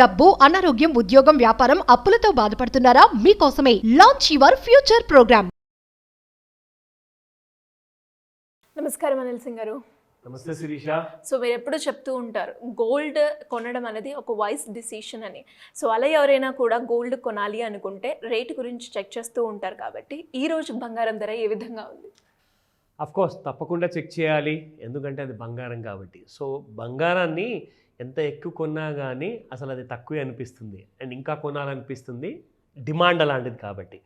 డబ్బు, అనారోగ్యం, ఉద్యోగం, వ్యాపారం, అప్పులతో బాధపడుతున్నారా? మీకోసమే లాంచ్ యువర్ ఫ్యూచర్ ప్రోగ్రామ్. నమస్కారం అనిల్ సింగ్ గారు. నమస్తే శిరీష. సో మీరు ఎప్పుడు చెప్తూ ఉంటారు గోల్డ్ కొనడం అనేది ఒక వైస్ డిసిషన్ అని. సో అలా ఎవరైనా కూడా గోల్డ్ కొనాలి అనుకుంటే రేట్ గురించి చెక్ చేస్తూ ఉంటారు కాబట్టి ఈ రోజు బంగారం ధర ఏ విధంగా ఉంది? కోర్స్ తప్పకుండా చెక్ చేయాలి, ఎందుకంటే అది బంగారం కాబట్టి. సో బంగారాన్ని ఎంత ఎక్కువ కొన్నా కానీ అసలు అది తక్కువే అనిపిస్తుంది, అండ్ ఇంకా కొనాలనిపిస్తుంది, డిమాండ్ అలాంటిది కాబట్టి.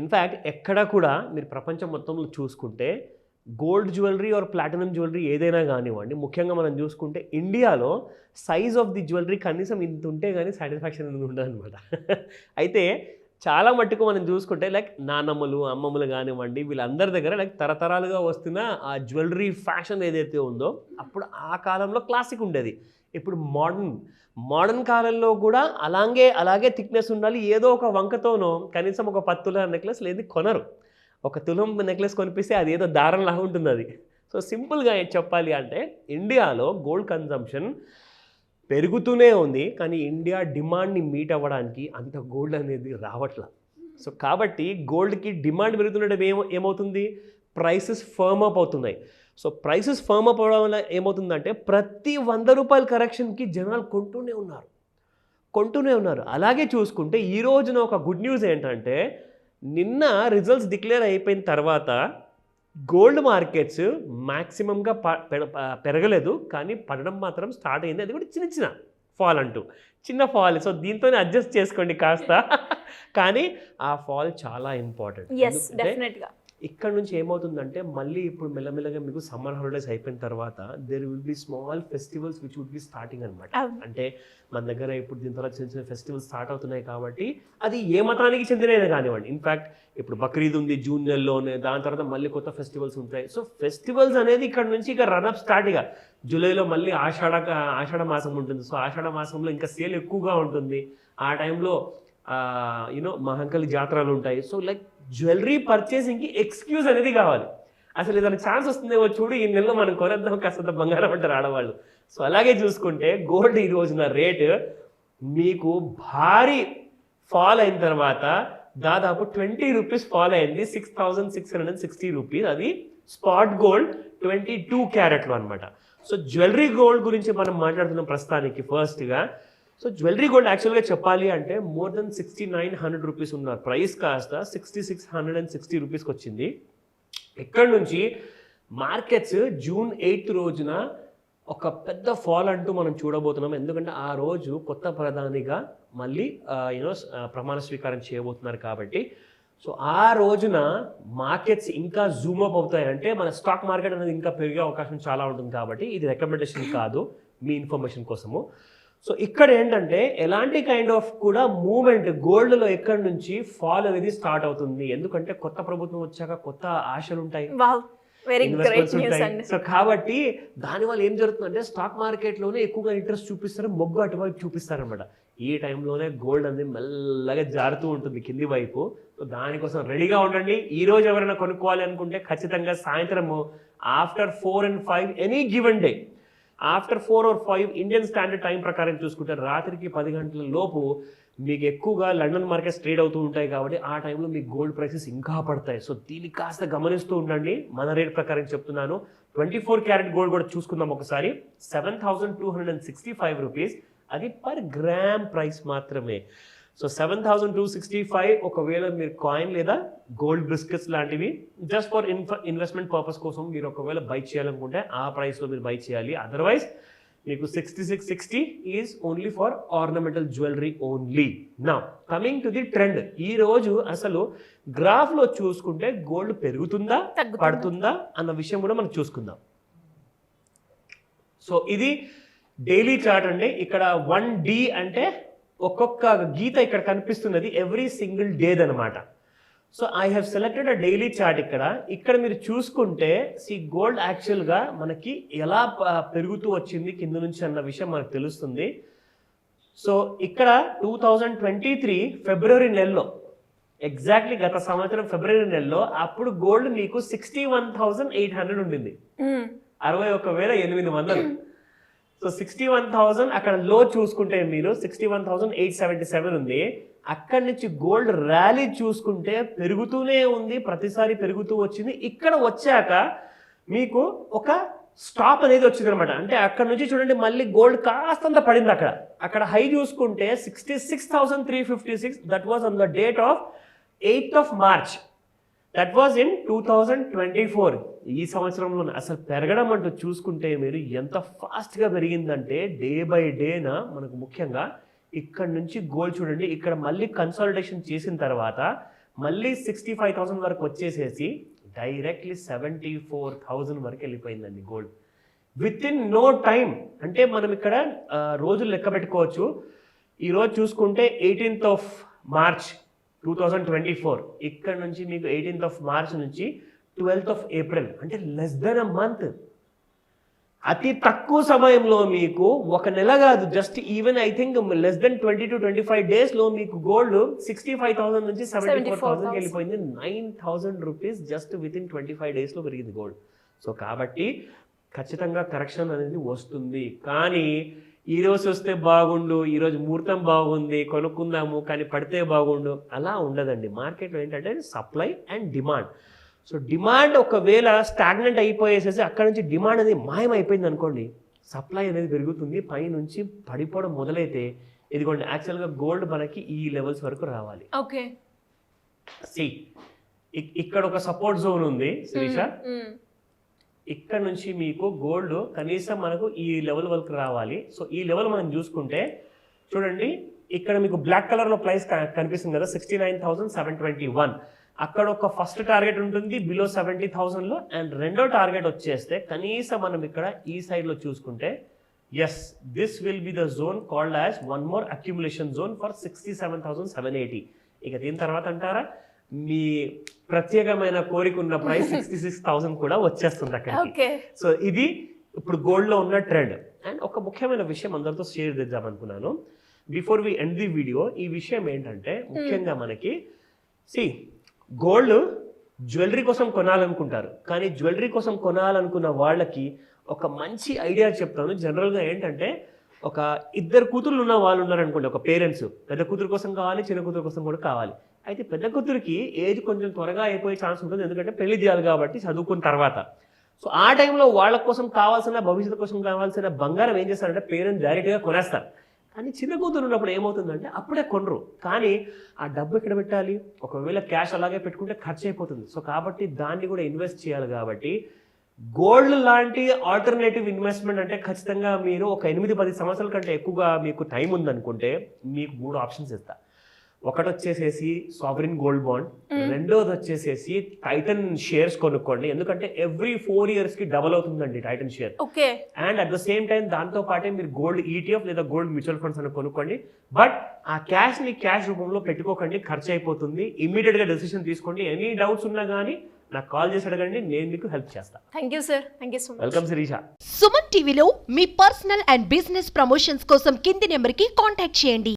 ఇన్ఫ్యాక్ట్ ఎక్కడ కూడా మీరు ప్రపంచం మొత్తంలో చూసుకుంటే gold jewellery or platinum jewellery ఏదైనా కానివ్వండి, ముఖ్యంగా మనం చూసుకుంటే ఇండియాలో సైజ్ ఆఫ్ ది జ్యువెలరీ కనీసం ఇంత ఉంటే కానీ సాటిస్ఫాక్షన్ అనేది ఉండదు అనమాట. అయితే చాలా మట్టుకు మనం చూసుకుంటే లైక్ నాన్నమ్మలు, అమ్మమ్మలు కానివ్వండి, వీళ్ళందరి దగ్గర లైక్ తరతరాలుగా వస్తున్న ఆ జ్యువెలరీ ఫ్యాషన్ ఏదైతే ఉందో అప్పుడు ఆ కాలంలో క్లాసిక్ ఉండేది. ఇప్పుడు మోడర్న్ కాలంలో కూడా అలాగే థిక్నెస్ ఉండాలి. ఏదో ఒక వంకతోనో కనీసం ఒక 10 తులాల నెక్లెస్ లేదు కొనరు. ఒక తులం నెక్లెస్ కొనిపిస్తే అది ఏదో దారంలాగా ఉంటుంది అది. సో సింపుల్గా చెప్పాలి అంటే ఇండియాలో గోల్డ్ కన్జంప్షన్ పెరుగుతూనే ఉంది, కానీ ఇండియా డిమాండ్ని మీట్ అవ్వడానికి అంత గోల్డ్ అనేది రావట్లా. సో కాబట్టి గోల్డ్కి డిమాండ్ పెరుగుతుండడం ఏమవుతుంది, ప్రైసెస్ ఫర్మ్ అప్ అవుతున్నాయి. సో ప్రైసెస్ ఫర్మ్ అప్ అవ్వడం వల్ల ఏమవుతుందంటే ప్రతి 100 రూపాయల కరెక్షన్కి జనాలు కొంటూనే ఉన్నారు. అలాగే చూసుకుంటే ఈ రోజున ఒక గుడ్ న్యూస్ ఏంటంటే నిన్న రిజల్ట్స్ డిక్లేర్ అయిపోయిన తర్వాత గోల్డ్ మార్కెట్స్ మ్యాక్సిమంగా పెరగలేదు, కానీ పడడం మాత్రం స్టార్ట్ అయింది. అది కూడా చిన్న ఫాల్. సో దీంతోనే అడ్జస్ట్ చేసుకోండి కాస్త. కానీ ఆ ఫాల్ చాలా ఇంపార్టెంట్. ఇక్కడ నుంచి ఏమవుతుందంటే మళ్ళీ ఇప్పుడు మెల్లమెల్లగా మీకు సమ్మర్ హాలిడేస్ అయిపోయిన తర్వాత there will be small festivals which would be starting అనమాట. అంటే మన దగ్గర ఇప్పుడు దీని తర్వాత చిన్న ఫెస్టివల్స్ స్టార్ట్ అవుతున్నాయి కాబట్టి అది ఏ మతానికి చెందినైనా కానివ్వండి. ఇన్ఫ్యాక్ట్ ఇప్పుడు బక్రీద్ ఉంది జూన్ నెలలోనే, దాని తర్వాత మళ్ళీ కొత్త ఫెస్టివల్స్ ఉంటాయి. సో ఫెస్టివల్స్ అనేది ఇక్కడ నుంచి ఇక రన్అప్ స్టార్ట్. ఇక జూలైలో మళ్ళీ ఆషాఢ మాసం ఉంటుంది. సో ఆషాఢ మాసంలో ఇంకా సేల్ ఎక్కువగా ఉంటుంది. ఆ టైంలో మహంకాళి జాతరలు ఉంటాయి. సో లైక్ జ్యువెలరీ పర్చేసింగ్కి ఎక్స్క్యూజ్ అనేది కావాలి. అసలు ఏదైనా ఛాన్స్ వస్తుందేమో చూడు, ఈ నెలలో మనం కొనేద్దాం కాస్త బంగారం అంటారు ఆడవాళ్ళు. సో అలాగే చూసుకుంటే గోల్డ్ ఈ రోజున రేటు మీకు భారీ ఫాల్ అయిన తర్వాత దాదాపు 20 రూపీస్ ఫాల్ అయింది. 6,660 రూపీస్. అది స్పాట్ గోల్డ్ 22 క్యారెట్లు అనమాట. సో జ్యువెలరీ గోల్డ్ గురించి మనం మాట్లాడుతున్నాం ప్రస్తుతానికి ఫస్ట్గా. సో జ్యువెలరీ గోల్డ్ యాక్చువల్గా చెప్పాలి అంటే మోర్ దెన్ 6,900 రూపీస్ ఉన్నారు. ప్రైస్ కాస్త 6,660 రూపీస్కి వచ్చింది. ఇక్కడ నుంచి మార్కెట్స్ జూన్ 8 రోజున ఒక పెద్ద ఫాల్ అంటూ మనం చూడబోతున్నాం. ఎందుకంటే ఆ రోజు కొత్త ప్రధానిగా మళ్ళీ ప్రమాణ స్వీకారం చేయబోతున్నారు కాబట్టి. సో ఆ రోజున మార్కెట్స్ ఇంకా జూమ్ అప్ అవుతాయి. అంటే మన స్టాక్ మార్కెట్ అనేది ఇంకా పెరిగే అవకాశం చాలా ఉంటుంది కాబట్టి ఇది రికమెండేషన్ కాదు, మీ ఇన్ఫర్మేషన్ కోసము. సో ఇక్కడ ఏంటంటే ఎలాంటి కైండ్ ఆఫ్ కూడా మూవ్మెంట్ గోల్డ్లో ఎక్కడి నుంచి ఫాల్ అనేది స్టార్ట్ అవుతుంది. ఎందుకంటే కొత్త ప్రభుత్వం వచ్చాక కొత్త ఆశలు ఉంటాయి, ఇన్వెస్ట్మెంట్స్ ఉంటాయి. సో కాబట్టి దానివల్ల ఏం జరుగుతుందంటే స్టాక్ మార్కెట్లోనే ఎక్కువగా ఇంట్రెస్ట్ చూపిస్తారు, మొగ్గు అటువైపు చూపిస్తారనమాట. ఈ టైంలోనే గోల్డ్ అనేది మెల్లగా జారుతూ ఉంటుంది కింది వైపు. సో దానికోసం రెడీగా ఉండండి. ఈ రోజు ఎవరైనా కొనుక్కోవాలి అనుకుంటే ఖచ్చితంగా సాయంత్రము after 4 and 5 any given day, after 4 or 5 Indian standard time ప్రకారం చూసుకుంటే రాత్రికి 10 గంటల లోపు మీకు ఎక్కువగా లండన్ మార్కెట్స్ ట్రేడ్ అవుతూ ఉంటాయి కాబట్టి ఆ టైంలో మీకు గోల్డ్ ప్రైసెస్ ఇంకా పడతాయి. సో దీన్ని కాస్త గమనిస్తూ ఉండండి. మన రేట్ ప్రకారం చెప్తున్నాను. 24 క్యారెట్ గోల్డ్ కూడా చూసుకుందాం ఒకసారి. 7,265 రూపీస్. అది పర్ గ్రామ్ ప్రైస్ మాత్రమే. సో 7,265. ఒకవేళ మీరు కాయిన్ లేదా గోల్డ్ బిస్కెట్స్ లాంటివి జస్ట్ ఫర్ ఇన్వెస్ట్మెంట్ పర్పస్ కోసం మీరు ఒకవేళ బై చేయాలనుకుంటే ఆ ప్రైస్లో మీరు బై చేయాలి. అదర్వైజ్ మీకు 6660 is only for ornamental jewellery only. Now coming to the trend. ఈ రోజు అసలు గ్రాఫ్లో చూసుకుంటే గోల్డ్ పెరుగుతుందా పడుతుందా అన్న విషయం కూడా మనం చూసుకుందాం. సో ఇది డైలీ చార్ట్ అండి. ఇక్కడ 1D అంటే ఒక్కొక్క గీత ఇక్కడ కనిపిస్తున్నది ఎవ్రీ సింగిల్ డేది అనమాట. So I have selected a daily chart. ఇక్కడ మీరు చూసుకుంటే గోల్డ్ యాక్చువల్గా మనకి ఎలా పెరుగుతూ వచ్చింది కింద నుంచి అన్న విషయం మనకు తెలుస్తుంది. సో ఇక్కడ 2023 ఫిబ్రవరి నెలలో, ఎగ్జాక్ట్లీ గత సంవత్సరం ఫిబ్రవరి నెలలో అప్పుడు గోల్డ్ మీకు 61,800 ఉండింది. 61,800. సో 61,000 అక్కడ లో చూసుకుంటే మీరు 61,877 ఉంది. అక్కడి నుంచి గోల్డ్ ర్యాలీ చూసుకుంటే పెరుగుతూనే ఉంది, ప్రతిసారి పెరుగుతూ వచ్చింది. ఇక్కడ వచ్చాక మీకు ఒక స్టాప్ అనేది వచ్చింది అనమాట. అంటే అక్కడ నుంచి చూడండి మళ్ళీ గోల్డ్ కాస్తంత పడింది. అక్కడ హై చూసుకుంటే 66,356. That was on the date of 8th of March. That was in 2024. ఈ సంవత్సరంలో అసలు పెరగడం అంటూ చూసుకుంటే మీరు ఎంత ఫాస్ట్గా పెరిగిందంటే డే బై డేనా మనకు ముఖ్యంగా ఇక్కడ నుంచి గోల్డ్ చూడండి, ఇక్కడ మళ్ళీ కన్సాలిడేషన్ చేసిన తర్వాత మళ్ళీ 65,000 వరకు వచ్చేసేసి డైరెక్ట్లీ 74,000 వరకు వెళ్ళిపోయిందండి gold within no time. అంటే మనం ఇక్కడ రోజులు లెక్క పెట్టుకోవచ్చు. ఈరోజు చూసుకుంటే 18th of March 2024, ఇక్కడ నుంచి మీకు 18th of March నుంచి 12th of April, అంటే లెస్ దెన్ అ మంత్. అతి తక్కువ సమయంలో మీకు ఒక నెల కాదు, just even I think less than 20 to 25 days లో మీకు గోల్డ్ 65,000 నుంచి 74,000 వెళ్ళిపోయింది. 9,000 rupees just with in 25 days లో పెరిగింది గోల్డ్. సో కాబట్టి ఖచ్చితంగా కరెక్షన్ అనేది వస్తుంది. కానీ ఈరోజు వస్తే బాగుండు, ఈరోజు ముహూర్తం బాగుంది కొనుక్కుందాము కానీ పడితే బాగుండు, అలా ఉండదండి. మార్కెట్లో ఏంటంటే supply and demand. So demand ఒకవేళ స్టాగ్నెంట్ అయిపోయేసేసి అక్కడ నుంచి డిమాండ్ అనేది మాయమైపోయింది అనుకోండి, సప్లై అనేది పెరుగుతుంది, పై నుంచి పడిపోవడం మొదలైతే ఇదిగోండి యాక్చువల్గా గోల్డ్ మనకి ఈ లెవెల్స్ వరకు రావాలి. ఓకే, ఇక్కడ ఒక సపోర్ట్ జోన్ ఉంది శిరీష. ఇక్కడ నుంచి మీకు గోల్డ్ కనీసం మనకు ఈ లెవెల్ వరకు రావాలి. సో ఈ లెవెల్ మనం చూసుకుంటే చూడండి, ఇక్కడ మీకు బ్లాక్ కలర్లో ప్రైస్ కనిపిస్తుంది కదా 69,721. అక్కడ ఒక ఫస్ట్ టార్గెట్ ఉంటుంది బిలో 70,000లో, అండ్ రెండో టార్గెట్ వచ్చేస్తే కనీసం మనం ఇక్కడ ఈ సైడ్లో చూసుకుంటే yes this will be the zone called as one more accumulation zone for 67,780. ఇక దీని తర్వాత అంటారా మీ ప్రత్యేకమైన కోరిక ఉన్న ప్రైస్ 66,000 కూడా వచ్చేస్తుంది అక్కడికి. సో ఇది ఇప్పుడు గోల్డ్లో ఉన్న ట్రెండ్. అండ్ ఒక ముఖ్యమైన విషయం అందరితో షేర్ చేద్దాం అనుకున్నాను before we end the video. ఈ విషయం ఏంటంటే ముఖ్యంగా మనకి గోల్డ్ జ్యువెలరీ కోసం కొనాలనుకుంటారు, కానీ జ్యువెలరీ కోసం కొనాలనుకున్న వాళ్ళకి ఒక మంచి ఐడియా చెప్తాను. జనరల్గా ఏంటంటే ఒక ఇద్దరు కూతుర్లు ఉన్న వాళ్ళు ఉన్నారనుకోండి, ఒక పేరెంట్స్ పెద్ద కూతురు కోసం కావాలి, చిన్న కూతురు కోసం కూడా కావాలి. అయితే పెద్ద కూతురికి ఏజ్ కొంచెం త్వరగా అయిపోయే ఛాన్స్ ఉంటుంది, ఎందుకంటే పెళ్లి చేయాలి కాబట్టి చదువుకున్న తర్వాత. సో ఆ టైంలో వాళ్ళ కోసం కావాల్సిన భవిష్యత్తు కోసం కావాల్సిన బంగారం ఏం చేస్తారంటే పేరెంట్స్ డైరెక్ట్గా కొనేస్తారు. కానీ చిన్న కూతురు ఉన్నప్పుడు ఏమవుతుందంటే అప్పుడే కొనరు, కానీ ఆ డబ్బు ఎక్కడ పెట్టాలి, ఒకవేళ క్యాష్ అలాగే పెట్టుకుంటే ఖర్చు అయిపోతుంది. సో కాబట్టి దాన్ని కూడా ఇన్వెస్ట్ చేయాలి. కాబట్టి గోల్డ్ లాంటి ఆల్టర్నేటివ్ ఇన్వెస్ట్మెంట్ అంటే ఖచ్చితంగా మీరు ఒక 8-10 సంవత్సరాల కంటే ఎక్కువగా మీకు టైం ఉందనుకుంటే మీకు 3 ఆప్షన్స్ ఇస్తా. ఒకటి వచ్చేసేసి సావరిన్ గోల్డ్ బాండ్, రెండోది వచ్చేసేసి టైటన్ షేర్స్ కొనుక్కోండి, ఎందుకంటే ఎవ్రీ 4 years కి డబల్ అవుతుందండి Titan share. And at the same time దాంతో పాటే మీరు గోల్డ్ ETF లేదా గోల్డ్ మ్యూచువల్ ఫండ్స్ అని కొనుక్కోండి. బట్ ఆ క్యాష్ ని క్యాష్ రూపంలో పెట్టుకోకండి, ఖర్చు అయిపోతుంది. ఇమ్మీడియట్ గా డెసిషన్ తీసుకోండి. ఎనీ డౌట్స్ ఉన్నా కానీ నాకు కాల్ చేసి అడగండి, నేను మీకు హెల్ప్ చేస్తాను. Thank you sir, thank you so much. Welcome Shirisha. Suman టీవీలో మీ పర్సనల్ అండ్ బిజినెస్ ప్రమోషన్స్ కోసం కింది నెంబర్కి కాంటాక్ట్ చేయండి.